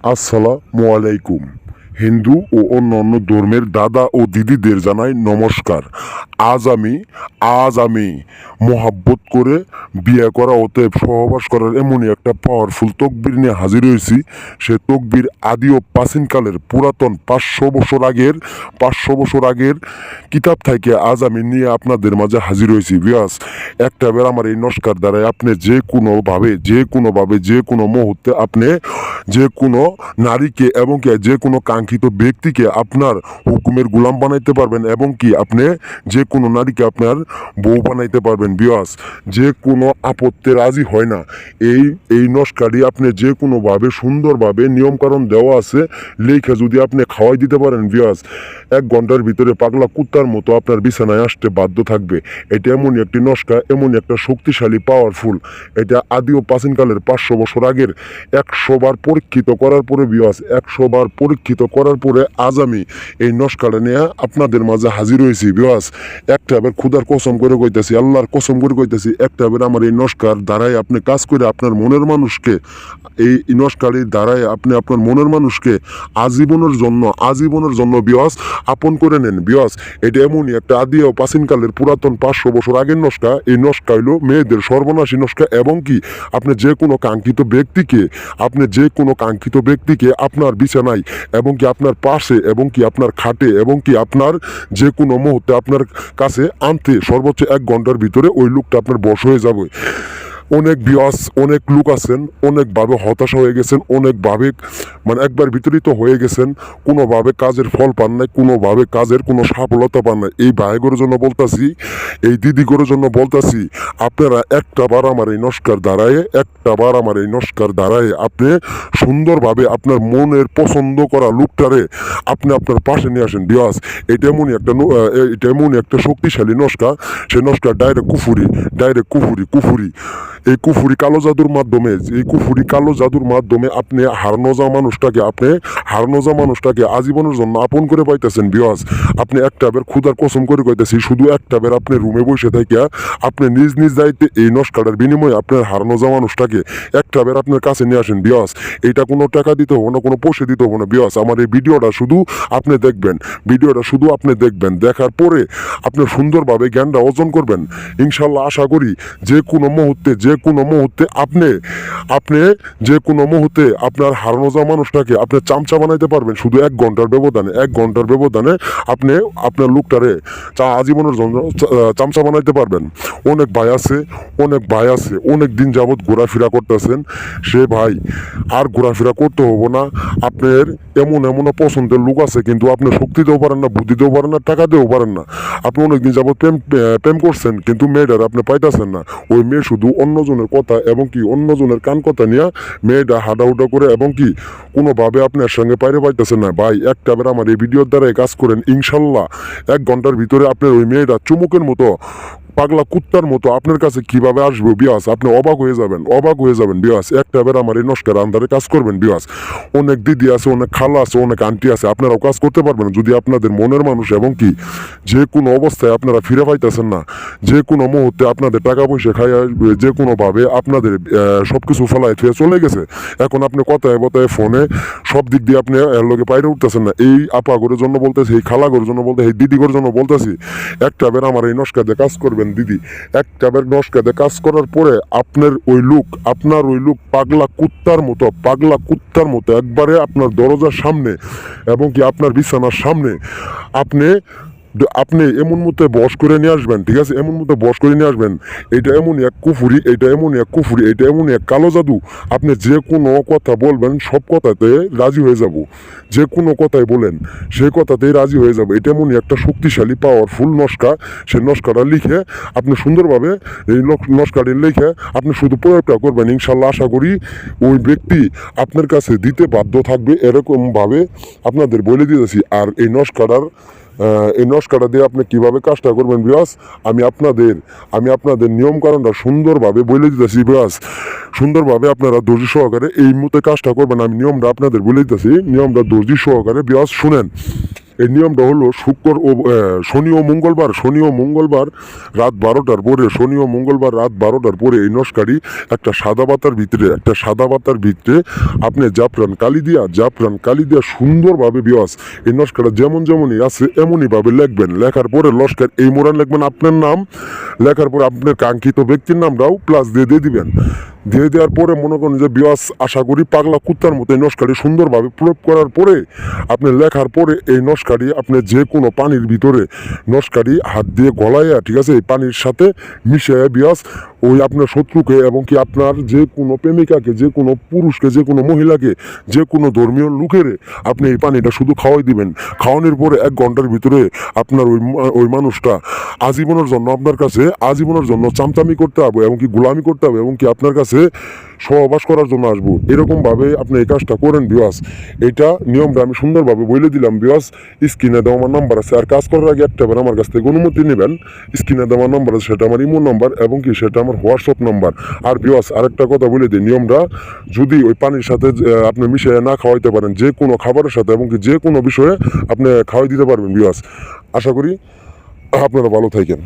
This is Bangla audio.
আসসালামু আলাইকুম। হিন্দু ও অন্যান্য ধর্মের দাদা ও দিদিদের জানাই নমস্কার। আজ আমি মোহাব্বত করে বিয়ে করা অতএব সহবাস করার এমনই একটা পাওয়ারফুল তকবির নিয়ে হাজির হয়েছি। সে তকবির আদি ও প্রাচীনকালের পুরাতন 500 বছর আগের কিতাব থেকে আজ আমি নিয়ে আপনাদের মাঝে হাজির হয়েছি। বিয়াস একটা বের আমার এই নস্কার দ্বারাই আপনি যে কোনো মুহূর্তে আপনি যে কোনো নারীকে এবং কি যে কোনো কাঙ্ক্ষিত ব্যক্তিকে আপনার হুকুমের গোলাম বানাইতে পারবেন এবং কি আপনি যে কোনো নারীকে আপনার বউ বানাইতে পারবেন। বিয়াস যে কোনো আপত্তি রাজি হয় না। এই নস্কারই আপনি যে কোনোভাবে সুন্দরভাবে নিয়মকানুন দেওয়া আছে লেখা যদি আপনি খাওয়াই দিতে পারেন, বিয়াস 1 ঘন্টার ভিতরে পাগলা কুত্তার মতো আপনার বিছানায় আসতে বাধ্য থাকবে। এটা এমনই একটি নস্কা, এমনই একটা শক্তিশালী পাওয়ারফুল। এটা আদি ও প্রাচীনকালের 500 বছর আগের 100 বার পরীক্ষিত করার পরে, বিয়াস 100 বার পরীক্ষিত করার পরে আজ আমি এই নস্কাটা নিয়ে আপনাদের মাঝে হাজির হয়েছি। বিয়াস একটা এবার ক্ষুধার কসম করে কইতেছি, আল্লাহর কসম করে কইতেছি, একটা এবার আমার এই নস্কার দ্বারাই আপনি কাজ করে আপনার মনের মানুষকে, এই নস্কারের দ্বারাই আপনি আপনার মনের মানুষকে আজীবনের জন্য বিয়াস আপন করে নেন। বিয়াস এটা এমনই একটা আদি ও প্রাচীনকালের পুরাতন 500 বছর আগের নস্কা। এই নস্কা হইল মেয়েদের সর্বনাশী নস্কা এবং কি আপনি যে কোনো কাঙ্ক্ষিত ব্যক্তিকে আপনার বিছানায় এবং কি আপনার পাশে এবং কি আপনার খাটে এবং কি আপনার যে কোনো মুহূর্তে আপনার কাছে আনতে সর্বোচ্চ 1 ঘন্টার ভিতরে ওই লোকটা আপনার বশ হয়ে যাবে। অনেক লোক আছেন, অনেকভাবে হতাশা হয়ে গেছেন, অনেকভাবে একবার বিতরিত হয়ে গেছেন, কোনোভাবে কাজের ফল পান নাই, কোনোভাবে কাজের কোনো সফলতা পান নাই। এই ভাইগুলোর জন্য বলতাছি, এই দিদিগুলোর জন্য বলতাছি, আপনারা একটাবার আমার এই নস্কার দ্বারায় আপনি সুন্দরভাবে আপনার মনের পছন্দ করা লোকটারে আপনি আপনার পাশে নিয়ে আসেন। বিয়াস এটা এমনই একটা শক্তিশালী নস্কা। সে নস্কা ডাইরেক্ট কুফুরি। এই কুফুরি কালো জাদুর মাধ্যমে আপনি হারানো যাওয়া মানুষটাকে আজীবনের জন্য আপন করে পাইতেছেন। বিয়াস আপনি একটা বের ক্ষুধার কসম করে কইতেছি, শুধু একটা বের আপনি রুমে বসে থাকিয়া আপনি নিজ দায়িত্বে এই নস্কাটার বিনিময়ে আপনার হারানো যাওয়া মানুষটাকে একটা বের আপনার কাছে নিয়ে আসেন। বিয়াস এটা কোনো টাকা দিতে হবে না, কোনো পয়সা দিতে হবে না। বিয়াস আমার এই ভিডিওটা শুধু আপনি দেখবেন, দেখার পরে আপনি সুন্দরভাবে জ্ঞানটা অর্জন করবেন। ইনশাল্লাহ আশা করি যে কোনো মুহূর্তে আপনি যে কোনো মুহূর্তে আপনার হারানো যাওয়া মানুষটাকে আপনি চামচা বানাইতে পারবেন। শুধু 1 ঘন্টার ব্যবধানে আপনি আপনার লোকটারে আজীবনের জন্য চামচা বানাইতে পারবেন। অনেক ভাই আছে অনেক দিন যাবৎ ঘোরাফেরা করতেছেন, সে ভাই আর ঘোরাফেরা করতে হবো না। আপনার এমন পছন্দের লোক আছে কিন্তু আপনি শক্তি দিতেও পারেন না, বুদ্ধি দিতেও পারেন না, টাকা দিতেও পারেন না। আপনি অনেকদিন যাবৎ প্রেম করছেন কিন্তু মেয়েটার আপনি পাইতেছেন না। ওই মেয়ে শুধু অন্যজনের কথা এবং কি অন্যজনের কান কথা নিয়ে মেয়েটা হাঁটাহুটা করে এবং কি কোনোভাবে আপনার সঙ্গে পাইতেছেন না। ভাই একটা বার আমার এই ভিডিওর দ্বারাই কাজ করেন, ইনশাল্লাহ 1 ঘন্টার ভিতরে আপনার ওই মেয়েটা চুমুকের মতো পাগলা কুত্তার মতো আপনার কাছে কিভাবে আসবে, বিয়াস আপনি অবাক হয়ে যাবেন। বিয়াস একটা বার আমার এই নস্কার আন্দারে কাজ করবেন। বিয়াস অনেক দিদি আছে, অনেক খালা আছে, অনেক আন্টি আছে, আপনারাও কাজ করতে পারবেন যদি আপনাদের মনের মানুষ এবং কি যে কোনো অবস্থায় আপনারা ফিরে পাইতেছেন না, যে কোনো মুহূর্তে আপনাদের টাকা পয়সা খাই আসবে, যে কোনোভাবে আপনাদের সবকিছু ফেলায় ফিরে চলে গেছে, এখন আপনি কথায় ফোনে সব দিক দিয়ে আপনি এর লোকে বাইরে উঠতেছেন না। এই আপাগরের জন্য বলতেছি, এই খালাগরের জন্য বলতে, এই দিদিগরের জন্য বলতেছি, একটা বার আমার এই নস্কাতে কাজ করবেন। দিদি একটা বার নস্কাতে কাজ করার পরে আপনার ওই লোক পাগলা কুত্তার মতো একবারে আপনার দরজার সামনে এবং কি আপনার বিছানার সামনে আপনি এমন মতো বশ করে নিয়ে আসবেন। ঠিক আছে, এমন মতো বশ করে নিয়ে আসবেন। এটা এমনই এক কুফুরি, এটা এমনই এক কালো জাদু। আপনি যে কোনো কথা বলবেন সব কথাতে রাজি হয়ে যাব, যে কোনো কথাই বলেন সেই কথাতেই রাজি হয়ে যাব। এটা এমনই একটা শক্তিশালী পাওয়ারফুল নস্কা। সেই নস্কাটা লিখে আপনি সুন্দরভাবে এই নস্কাটি লিখে আপনি শুধু প্রয়োগটা করবেন। ইনশাল্লাহ আশা করি ওই ব্যক্তি আপনার কাছে দিতে বাধ্য থাকবে। এরকমভাবে আপনাদের বলে দিতেছি। আর এই নস্কাটা দিয়ে আপনি কিভাবে কাজটা করবেন, বিয়াস আমি আপনাদের নিয়ম কারণটা সুন্দরভাবে বলে দিতেছি। বিয়াস সুন্দরভাবে আপনারা ধৈর্য সহকারে এই মুহূর্তে কাজটা করবেন। আমি নিয়মটা আপনাদের বলে দিতেছি, নিয়মটা ধৈর্য সহকারে বিয়াস শুনেন। এই নিয়মটা হলো শনি ও মঙ্গলবার রাত 12টার পরে এই নস্কারি একটা সাদা পাতার ভিতরে আপনি জাফরান কালি দিয়া সুন্দরভাবে বিয়াস এই নস্কাটা যেমনই আছে এমনইভাবে লিখবেন। লেখার পরে লস্কার এই মোড়ান লিখবেন আপনার নাম, লেখার পরে আপনার কাঙ্ক্ষিত ব্যক্তির নামটাও প্লাস দিয়ে দিবেন। দিয়ে দেওয়ার পরে মনে করেন যে বিয়াস আশা করি পাগলা কুত্তার মতো এই নস্কাটি সুন্দরভাবে প্রয়োগ করার পরে আপনি লেখার পরে এই নস্কাটি আপনি যে কোনো পানির ভিতরে নস্কাটি হাত দিয়ে গলাইয়া, ঠিক আছে, এই পানির সাথে মিশিয়ে বিয়াস ওই আপনার শত্রুকে এবং কি আপনার যে কোনো প্রেমিকাকে, যে কোনো পুরুষকে, যে কোনো মহিলাকে, যে কোনো ধর্মীয় লোকের আপনি এই পানিটা শুধু খাওয়াই দিবেন। খাওয়ানোর পরে 1 ঘন্টার ভিতরে আপনার ওই মানুষটা আজীবনের জন্য চামচামি করতে হবে এবং কি গোলামি করতে হবে এবং কি আপনার কাছে সহবাস করার জন্য আসবো। এরকমভাবে আপনি এই কাজটা করেন বিয়াস। এটা নিয়মটা আমি সুন্দরভাবে বলে দিলাম বিয়াস। স্ক্রিনে দেওয়া আমার নাম্বার আছে, আর কাজ করার আগে একটাবার আমার কাছ থেকে অনুমতি নেবেন। স্ক্রিনে দেওয়া নাম্বার আছে, সেটা আমার ইমো নাম্বার এবং কি সেটা আমার হোয়াটসঅ্যাপ নাম্বার। আর বিয়াস আরেকটা কথা বলে দিই, নিয়মটা যদি ওই পানির সাথে আপনি মিশিয়ে না খাওয়াইতে পারেন, যে কোনো খাবারের সাথে এবং কি যে কোনো বিষয়ে আপনি খাওয়াই দিতে পারবেন বিয়াস। আশা করি আপনারা ভালো থাকেন।